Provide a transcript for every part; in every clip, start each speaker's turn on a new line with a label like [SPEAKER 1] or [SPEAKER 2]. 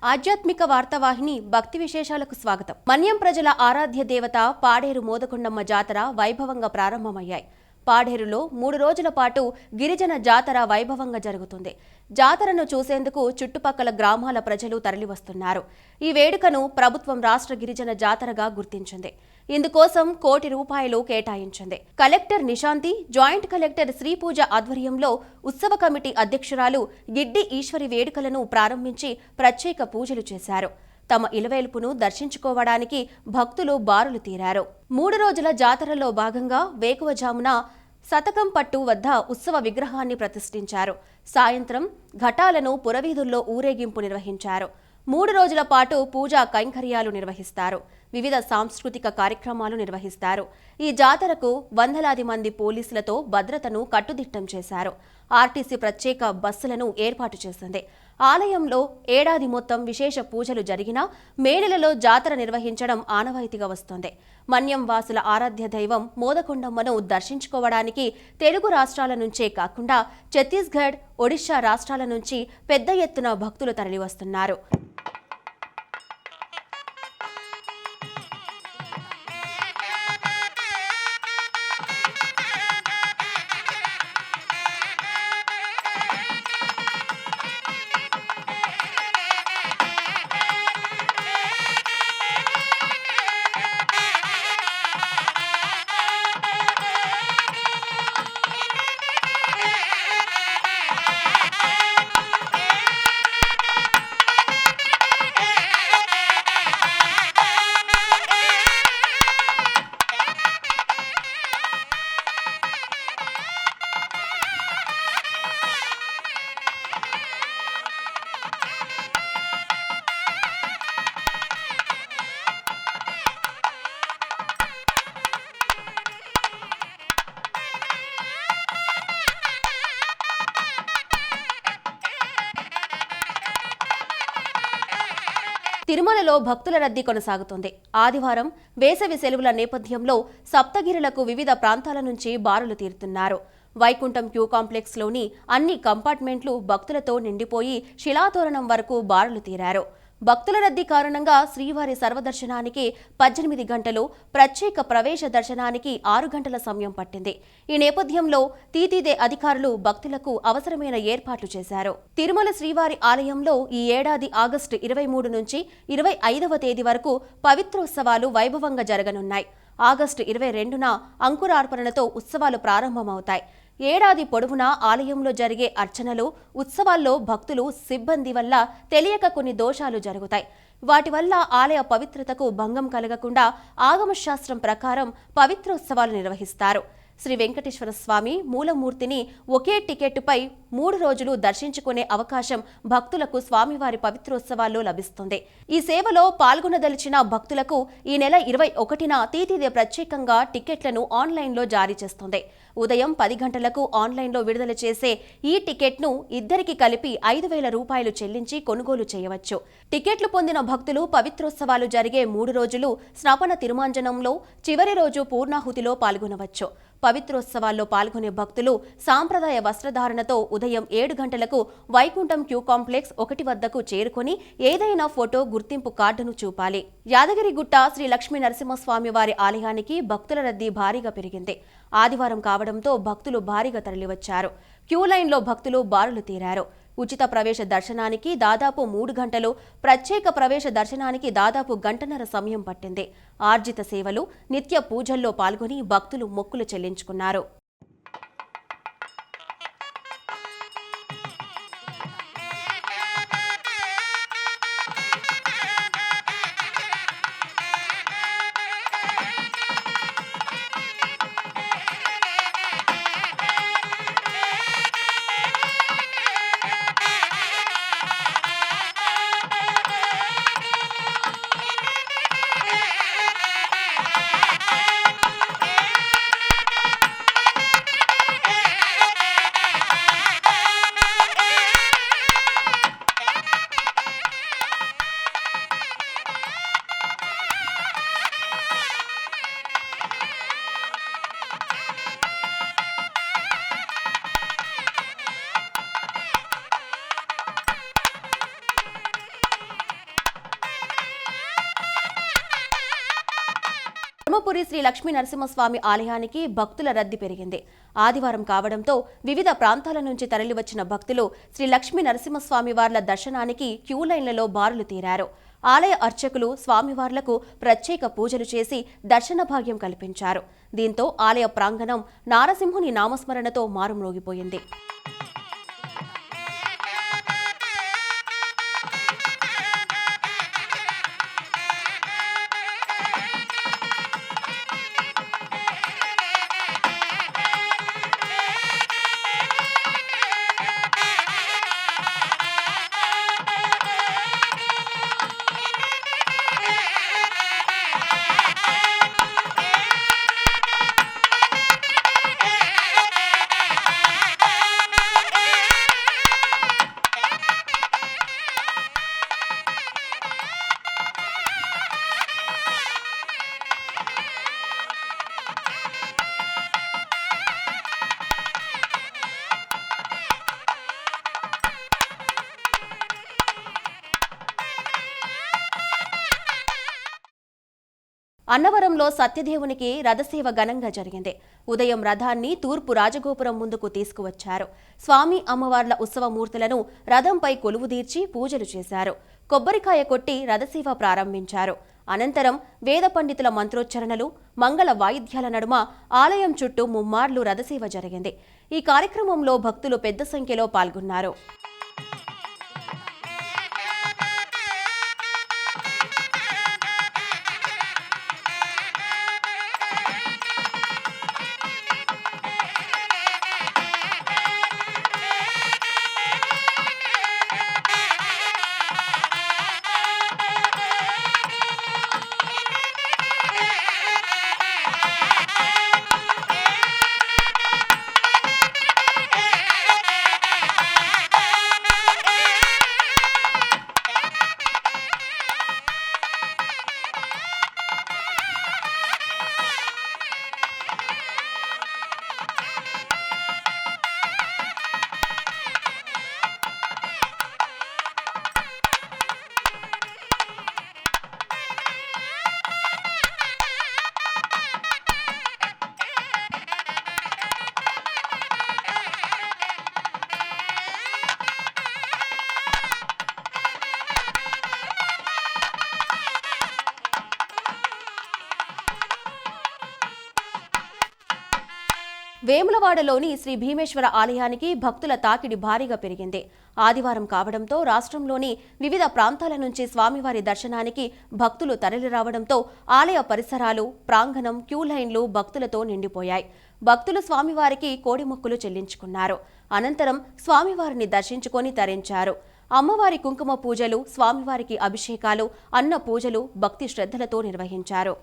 [SPEAKER 1] ఆధ్యాత్మిక వార్తావాహిని భక్తి విశేషాలకు స్వాగతం. మన్యం ప్రజల ఆరాధ్య దేవత పాడేరు మోదకొండమ్మ జాతర వైభవంగా ప్రారంభమయ్యాయి. పాడేరులో 3 రోజుల పాటు గిరిజన జాతర వైభవంగా జరుగుతుంది. జాతరను చూసేందుకు చుట్టుపక్కల గ్రామాల ప్రజలు తరలివస్తున్నారు. ఈ వేడుకను ప్రభుత్వం రాష్ట్ర గిరిజన జాతరగా గుర్తించింది. ఇందుకోసం ₹1 కోటి కేటాయించింది. Collector Nishanthi, joint collector Sripuja ఆధ్వర్యంలో ఉత్సవ కమిటీ అధ్యక్షురాలు గిడ్డి ఈశ్వరి వేడుకలను ప్రారంభించి ప్రత్యేక పూజలు చేశారు. తమ ఇలవేల్పును దర్శించుకోవడానికి భక్తులు బారులు తీరారు. 3 రోజుల జాతరలో భాగంగా వేకువజామున శతకంపట్టు వద్ద ఉత్సవ విగ్రహాన్ని ప్రతిష్ఠించారు. సాయంత్రం ఘటాలను పురవీధుల్లో ఊరేగింపు నిర్వహించారు. 3 రోజుల పాటు పూజా కైంకర్యాలు నిర్వహిస్తారు. వివిధ సాంస్కృతిక కార్యక్రమాలు నిర్వహిస్తారు. ఈ జాతరకు వందలాది మంది పోలీసులతో భద్రతను కట్టుదిట్టం చేశారు. ఆర్టీసీ ప్రత్యేక బస్సులను ఏర్పాటు చేసింది. ఆలయంలో ఏడాది మొత్తం విశేష పూజలు జరిగినా మే నెలలో జాతర నిర్వహించడం ఆనవాయితీగా వస్తోంది. మన్యం వాసుల ఆరాధ్య దైవం మోదకొండమ్మను దర్శించుకోవడానికి తెలుగు రాష్ట్రాల నుంచే కాకుండా ఛత్తీస్గఢ్, ఒడిశా రాష్ట్రాల నుంచి పెద్ద ఎత్తున భక్తులు తరలివస్తున్నారు. తిరుమలలో భక్తుల రద్దీ కొనసాగుతోంది. ఆదివారం వేసవి సెలవుల నేపథ్యంలో సప్తగిరులకు వివిధ ప్రాంతాల నుంచి బారులు తీరుతున్నారు. వైకుంఠం క్యూ కాంప్లెక్స్లోని అన్ని కంపార్ట్మెంట్లు భక్తులతో నిండిపోయి శిలాతోరణం వరకు బారులు తీరారు. భక్తుల రద్దీ కారణంగా శ్రీవారి సర్వదర్శనానికి 18 గంటలు, ప్రత్యేక ప్రవేశ దర్శనానికి 6 గంటల సమయం పట్టింది. ఈ నేపథ్యంలో టీటీడీ అధికారులు భక్తులకు అవసరమైన ఏర్పాట్లు చేశారు. తిరుమల శ్రీవారి ఆలయంలో ఈ ఏడాది ఆగస్టు 23 నుంచి 25వ తేదీ వరకు పవిత్రోత్సవాలు వైభవంగా జరగనున్నాయి. ఆగస్టు 22న అంకురార్పణతో ఉత్సవాలు ప్రారంభమవుతాయి. ఏడాది పొడవునా ఆలయంలో జరిగే అర్చనలు, ఉత్సవాల్లో భక్తులు, సిబ్బంది వల్ల తెలియక కొన్ని దోషాలు జరుగుతాయి. వాటి వల్ల ఆలయ పవిత్రతకు భంగం కలగకుండా ఆగమశాస్త్రం ప్రకారం పవిత్రోత్సవాలు నిర్వహిస్తారు. శ్రీ వెంకటేశ్వర స్వామి మూలమూర్తిని ఒకే టికెట్టుపై 3 రోజులు దర్శించుకునే అవకాశం భక్తులకు స్వామివారి పవిత్రోత్సవాల్లో లభిస్తుంది. ఈ సేవలో పాల్గొనదలిచిన భక్తులకు ఈ నెల 21న టీటీడీ ప్రత్యేకంగా టికెట్లను ఆన్లైన్లో జారీ చేస్తుంది. ఉదయం 10 గంటలకు ఆన్లైన్లో విడుదల చేసే ఈ టికెట్ను ఇద్దరికి కలిపి ₹5,000 చెల్లించి కొనుగోలు చేయవచ్చు. టికెట్లు పొందిన భక్తులు పవిత్రోత్సవాలు జరిగే 3 రోజులు స్నపన తిరుమాంజనంలో, చివరి రోజు పూర్ణాహుతిలో పాల్గొనవచ్చు. పవిత్రోత్సవాల్లో పాల్గొనే భక్తులు సాంప్రదాయ వస్త్రధారణతో ఉదయం 7 గంటలకు వైకుంఠం క్యూ కాంప్లెక్స్ 1 వద్దకు చేరుకొని ఏదైనా ఫోటో, గుర్తింపు కార్డును చూపాలి. యాదగిరిగుట్ట శ్రీ లక్ష్మీ నరసింహస్వామి వారి ఆలయానికి భక్తుల రద్దీ భారీగా పెరిగింది. ఆదివారం కావడంతో భక్తులు భారీగా తరలివచ్చారు. క్యూ లైన్లో భక్తులు బారులు తీరారు. ఉచిత ప్రవేశ దర్శనానికి దాదాపు 3 గంటలు, ప్రత్యేక ప్రవేశ దర్శనానికి దాదాపు గంటన్నర సమయం పట్టింది. ఆర్జిత సేవలు, నిత్య పూజల్లో పాల్గొని భక్తులు మొక్కులు చెల్లించుకున్నారు. ధర్మపురి శ్రీ లక్ష్మీ నరసింహస్వామి ఆలయానికి భక్తుల రద్దీ పెరిగింది. ఆదివారం కావడంతో వివిధ ప్రాంతాల నుంచి తరలివచ్చిన భక్తులు శ్రీ లక్ష్మీ నరసింహస్వామి వార్ల దర్శనానికి క్యూ లైన్లలో బారులు తీరారు. ఆలయ అర్చకులు స్వామివార్లకు ప్రత్యేక పూజలు చేసి దర్శన భాగ్యం కల్పించారు. దీంతో ఆలయ ప్రాంగణం నారసింహుని నామస్మరణతో మారుమ్రోగిపోయింది. అన్నవరంలో సత్యదేవునికి రథసేవ ఘనంగా జరిగింది. ఉదయం రథాన్ని తూర్పు రాజగోపురం ముందుకు తీసుకువచ్చారు. స్వామి అమ్మవార్ల ఉత్సవమూర్తులను రథంపై కొలువుదీర్చి పూజలు చేశారు. కొబ్బరికాయ కొట్టి రథసేవ ప్రారంభించారు. అనంతరం వేద పండితుల మంత్రోచ్చరణలు, మంగళ వాయిద్యాల నడుమ ఆలయం చుట్టూ ముమ్మార్లు రథసేవ జరిగింది. ఈ కార్యక్రమంలో భక్తులు పెద్ద సంఖ్యలో పాల్గొన్నారు. వేములవాడలోని శ్రీ భీమేశ్వర ఆలయానికి భక్తుల తాకిడి భారీగా పెరిగింది. ఆదివారం కావడంతో రాష్ట్రంలోని వివిధ ప్రాంతాల నుంచి స్వామివారి దర్శనానికి భక్తులు తరలిరావడంతో ఆలయ పరిసరాలు, ప్రాంగణం, క్యూ లైన్లు భక్తులతో నిండిపోయాయి. భక్తులు స్వామివారికి కోడిమొక్కులు చెల్లించుకున్నారు. అనంతరం స్వామివారిని దర్శించుకొని తరించారు. అమ్మవారి కుంకుమ పూజలు, స్వామివారికి అభిషేకాలు, అన్న పూజలు భక్తి శ్రద్ధలతో నిర్వహించారు.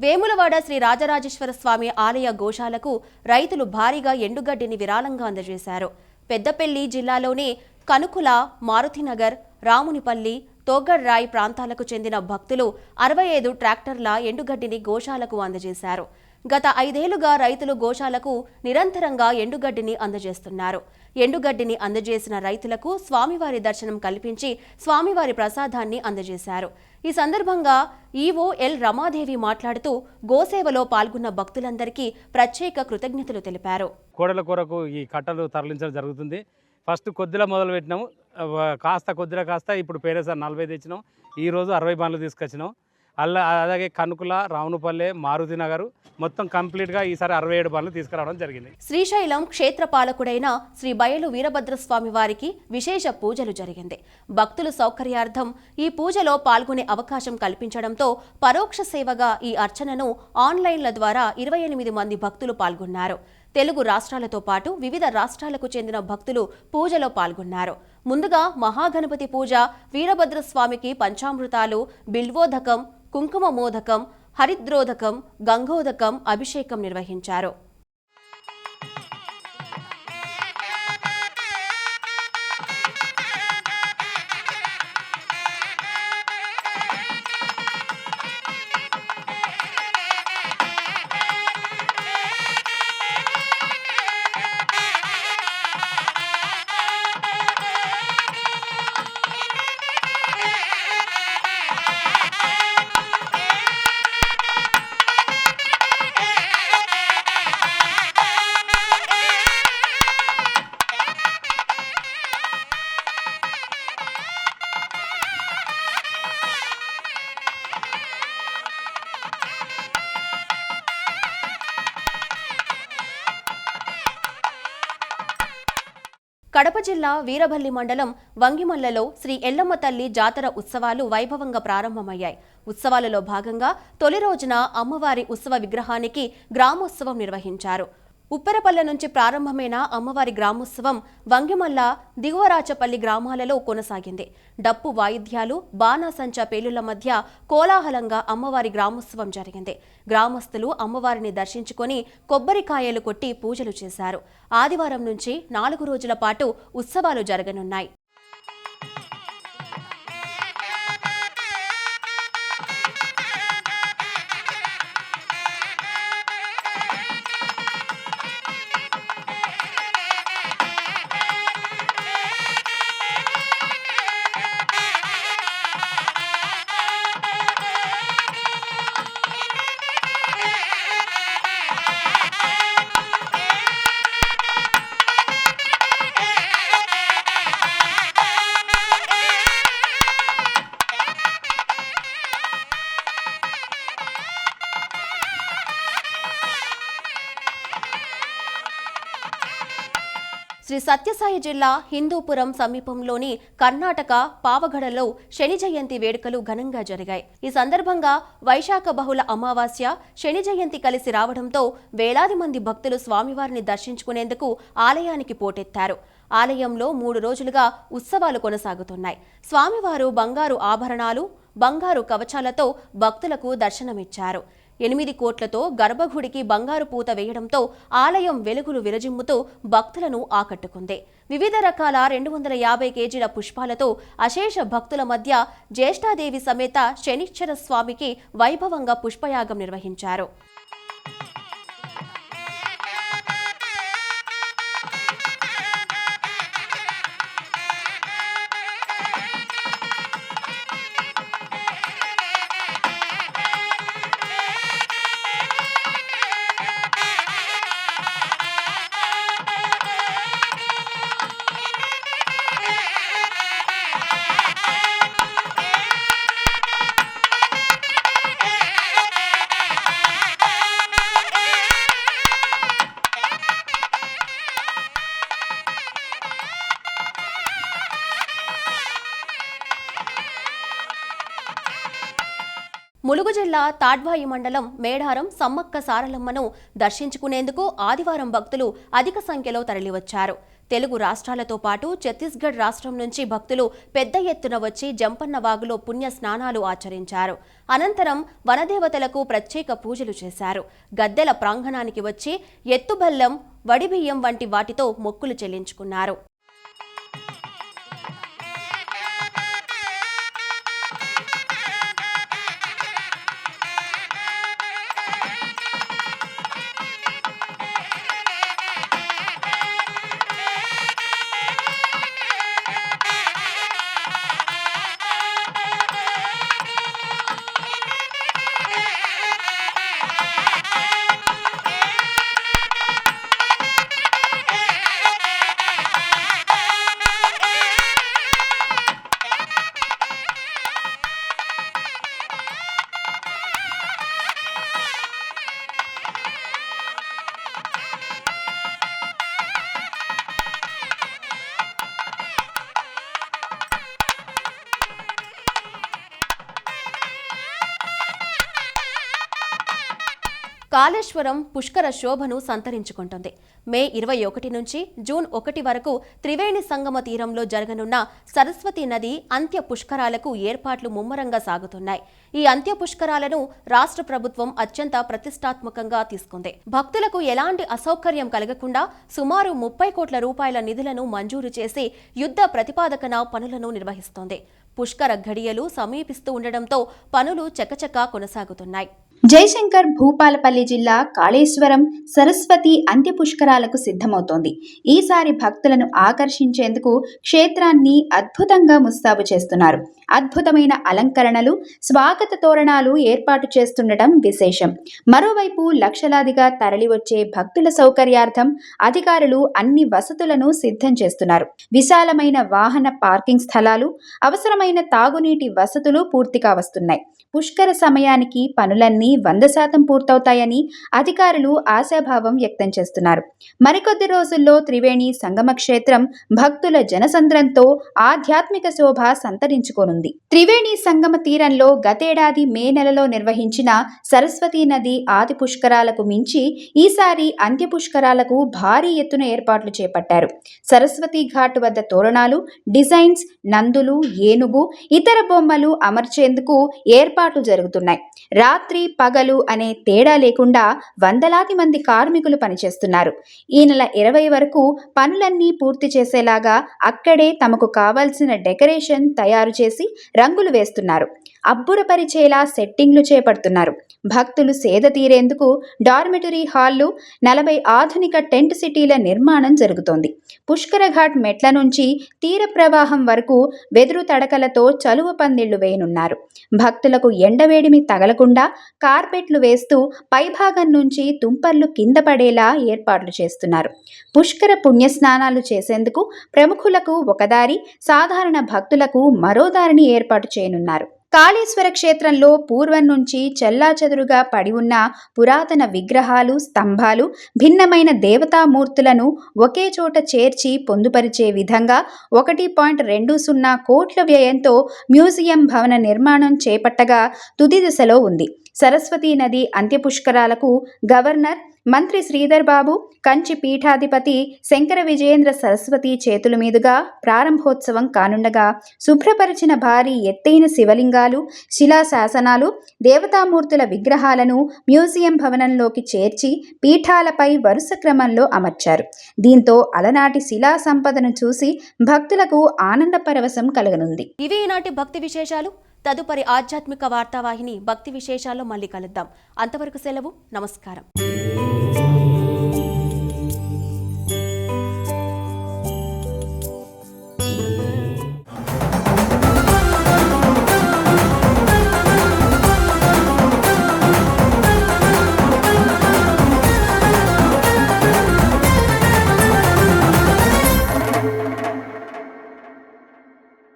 [SPEAKER 1] వేములవాడ శ్రీ రాజరాజేశ్వర స్వామి ఆలయ గోశాలకు రైతులు భారీగా ఎండుగడ్డిని విరాళంగా అందజేశారు. పెద్దపల్లి జిల్లాలోని కనుకుల, మారుతినగర్, రామునిపల్లి, తోగ్గడ్రాయ్ ప్రాంతాలకు చెందిన భక్తులు 65 ట్రాక్టర్ల ఎండుగడ్డిని గోశాలకు అందజేశారు. గత 5 ఏళ్లుగా రైతులు గోశాలకు నిరంతరంగా ఎండుగడ్డిని అందజేస్తున్నారు. ఎండుగడ్డిని అందజేసిన రైతులకు స్వామివారి దర్శనం కల్పించి స్వామివారి ప్రసాదాన్ని అందజేశారు. ఈ సందర్భంగా ఈవో ఎల్ రమాదేవి మాట్లాడుతూ గోసేవలో పాల్గొన్న భక్తులందరికీ ప్రత్యేక కృతజ్ఞతలు తెలిపారు.
[SPEAKER 2] కోడల కొరకు ఈ కట్టలు తరలించడం జరుగుతుంది. ఫస్ట్ కొద్దిలా మొదలు పెట్టినాము, కాస్త ఇప్పుడు పేరేసారి 40 తెచ్చినాం. ఈరోజు 60 బండ్లు తీసుకొచ్చినాం. అలాగే కనుకుల, రావునపల్లె, మారుతి నగర్ మొత్తం కంప్లీట్గా ఈసారి 67 బండ్లు తీసుకురావడం జరిగింది.
[SPEAKER 1] శ్రీశైలం క్షేత్ర పాలకుడైన శ్రీ బయలు వీరభద్రస్వామి వారికి విశేష పూజలు జరిగింది. భక్తుల సౌకర్యార్థం ఈ పూజలో పాల్గొనే అవకాశం కల్పించడంతో పరోక్ష సేవగా ఈ అర్చనను ఆన్లైన్ల ద్వారా 28 మంది భక్తులు పాల్గొన్నారు. తెలుగు రాష్ట్రాలతో పాటు వివిధ రాష్ట్రాలకు చెందిన భక్తులు పూజలో పాల్గొన్నారు. ముందుగా మహాగణపతి పూజ, వీరభద్రస్వామికి పంచామృతాలు, బిల్వోదకం, కుంకుమ మోదకం, హరిద్రోదకం, గంగోదకం అభిషేకం నిర్వహించారు. కడప జిల్లా వీరభల్లి మండలం వంగిమల్లలో శ్రీ ఎల్లమ్మ తల్లి జాతర ఉత్సవాలు వైభవంగా ప్రారంభమయ్యాయి. ఉత్సవాలలో భాగంగా తొలి రోజున అమ్మవారి ఉత్సవ విగ్రహానికి గ్రామోత్సవం నిర్వహించారు. ఉప్పెరపల్లె నుంచి ప్రారంభమైన అమ్మవారి గ్రామోత్సవం వంగిమల్ల, దిగువరాచపల్లి గ్రామాలలో కొనసాగింది. డప్పు వాయిద్యాలు, బాణాసంచా పేలుళ్ల మధ్య కోలాహలంగా అమ్మవారి గ్రామోత్సవం జరిగింది. గ్రామస్తులు అమ్మవారిని దర్శించుకొని కొబ్బరికాయలు కొట్టి పూజలు చేశారు. ఆదివారం నుంచి 4 రోజుల పాటు ఉత్సవాలు జరగనున్నాయి. శ్రీ సత్యసాయి జిల్లా హిందూపురం సమీపంలోని కర్ణాటక పావగడలో శని జయంతి వేడుకలు ఘనంగా జరిగాయి. ఈ సందర్భంగా వైశాఖ బహుళ అమావాస్య, శని జయంతి కలిసి రావడంతో వేలాది మంది భక్తులు స్వామివారిని దర్శించుకునేందుకు ఆలయానికి పోటెత్తారు. ఆలయంలో 3 రోజులుగా ఉత్సవాలు కొనసాగుతున్నాయి. స్వామివారు బంగారు ఆభరణాలు, బంగారు కవచాలతో భక్తులకు దర్శనమిచ్చారు. 8 కోట్లతో గర్భగుడికి బంగారు పూత వేయడంతో ఆలయం వెలుగులు విరజిమ్ముతూ భక్తులను ఆకట్టుకుంది. వివిధ రకాల 250 కేజీల పుష్పాలతో అశేష భక్తుల మధ్య జ్యేష్ఠాదేవి సమేత శనీశ్వర స్వామికి వైభవంగా పుష్పయాగం నిర్వహించారు. ములుగు జిల్లా తాడ్వాయి మండలం మేడారం సమ్మక్క సారలమ్మను దర్శించుకునేందుకు ఆదివారం భక్తులు అధిక సంఖ్యలో తరలివచ్చారు. తెలుగు రాష్ట్రాలతో పాటు ఛత్తీస్గఢ్ రాష్ట్రం నుంచి భక్తులు పెద్ద ఎత్తున వచ్చి జంపన్న వాగులో పుణ్య స్నానాలు ఆచరించారు. అనంతరం వనదేవతలకు ప్రత్యేక పూజలు చేశారు. గద్దెల ప్రాంగణానికి వచ్చి ఎత్తుబెల్లం, వడిబియ్యం వంటి వాటితో మొక్కులు చెల్లించుకున్నారు. కాళేశ్వరం పుష్కర శోభను సంతరించుకుంటుంది. మే 21 నుంచి జూన్ 1 వరకు త్రివేణి సంగమ తీరంలో జరగనున్న సరస్వతీ నది అంత్య పుష్కరాలకు ఏర్పాట్లు ముమ్మరంగా సాగుతున్నాయి. ఈ అంత్య పుష్కరాలను రాష్ట్ర ప్రభుత్వం అత్యంత ప్రతిష్టాత్మకంగా తీసుకుంది. భక్తులకు ఎలాంటి అసౌకర్యం కలగకుండా సుమారు 30 కోట్ల రూపాయల నిధులను మంజూరు చేసి యుద్ధ ప్రతిపాదకన పనులను నిర్వహిస్తోంది. పుష్కర ఘడియలు సమీపిస్తూ ఉండడంతో పనులు చకచకా కొనసాగుతున్నాయి.
[SPEAKER 3] జయశంకర్ భూపాలపల్లి జిల్లా కాళేశ్వరం సరస్వతి అంత్య పుష్కరాలకు సిద్ధమవుతోంది. ఈసారి భక్తులను ఆకర్షించేందుకు క్షేత్రాన్ని అద్భుతంగా ముస్తాబు చేస్తున్నారు. అద్భుతమైన అలంకరణలు, స్వాగత తోరణాలు ఏర్పాటు చేస్తుండటం విశేషం. మరోవైపు లక్షలాదిగా తరలివచ్చే భక్తుల సౌకర్యార్థం అధికారులు అన్ని వసతులను సిద్ధం చేస్తున్నారు. విశాలమైన వాహన పార్కింగ్ స్థలాలు, అవసరమైన తాగునీటి వసతులు పూర్తిగా వస్తున్నాయి. పుష్కర సమయానికి పనులన్నీ 100% పూర్తవుతాయని అధికారులు ఆశాభావం వ్యక్తం చేస్తున్నారు. మరికొద్ది రోజుల్లో త్రివేణి సంగమ క్షేత్రం భక్తుల జనసంద్రంతో ఆధ్యాత్మిక శోభ సంతరించుకోనుంది. త్రివేణి సంగమ తీరంలో గతేడాది మే నెలలో నిర్వహించిన సరస్వతీ నది ఆది పుష్కరాలకు మించి ఈసారి అంత్య పుష్కరాలకు భారీ ఎత్తున ఏర్పాట్లు చేపట్టారు. సరస్వతీ ఘాట్ వద్ద తోరణాలు, డిజైన్స్, నందులు, ఏనుగు, ఇతర బొమ్మలు అమర్చేందుకు ఏర్పాట్లు జరుగుతున్నాయి. రాత్రి పగలు అనే తేడా లేకుండా వందలాది మంది కార్మికులు పనిచేస్తున్నారు. ఈ నెల 20 వరకు పనులన్నీ పూర్తి చేసేలాగా అక్కడే తమకు కావాల్సిన డెకరేషన్ తయారు చేసి రంగులు వేస్తున్నారు. అబ్బురపరిచేలా సెట్టింగ్లు చేపడుతున్నారు. భక్తులు సేద తీరేందుకు డార్మిటరీ హాళ్లు, 40 ఆధునిక టెంట్ సిటీల నిర్మాణం జరుగుతోంది. పుష్కర ఘాట్ మెట్ల నుంచి తీర ప్రవాహం వరకు వెదురు తడకలతో చలువ పందిళ్లు వేయనున్నారు. భక్తులకు ఎండవేడిమి తగలకుండా కార్పెట్లు వేస్తూ పైభాగం నుంచి తుంపర్లు కింద పడేలా ఏర్పాట్లు చేస్తున్నారు. పుష్కర పుణ్యస్నానాలు చేసేందుకు ప్రముఖులకు ఒక దారి, సాధారణ భక్తులకు మరో దారిని ఏర్పాటు చేయనున్నారు. కాళేశ్వర క్షేత్రంలో పూర్వం నుంచి చెల్లాచెదురుగా పడి ఉన్న పురాతన విగ్రహాలు, స్తంభాలు, భిన్నమైన దేవతామూర్తులను ఒకే చోట చేర్చి పొందుపరిచే విధంగా 1.20 కోట్ల వ్యయంతో మ్యూజియం భవన నిర్మాణం చేపట్టగా తుది దశలో ఉంది. సరస్వతీ నది అంత్య పుష్కరాలకు గవర్నర్ మంత్రి శ్రీధర్ బాబు, కంచి పీఠాధిపతి శంకర విజయేంద్ర సరస్వతి చేతుల మీదుగా ప్రారంభోత్సవం కానుండగా శుభ్రపరిచిన భారీ ఎత్తైన శివలింగాలు, శిలాశాసనాలు, దేవతామూర్తుల విగ్రహాలను మ్యూజియం భవనంలోకి చేర్చి పీఠాలపై వరుస క్రమంలో అమర్చారు. దీంతో అలనాటి శిలా సంపదను చూసి భక్తులకు ఆనంద పరవశం కలగనుంది.
[SPEAKER 1] ఇవి ఈనాటి భక్తి విశేషాలు. తదుపరి ఆధ్యాత్మిక వార్తావాహిని భక్తి విశేషాల్లో మళ్ళీ కలుద్దాం. అంతవరకు సెలవు. నమస్కారం.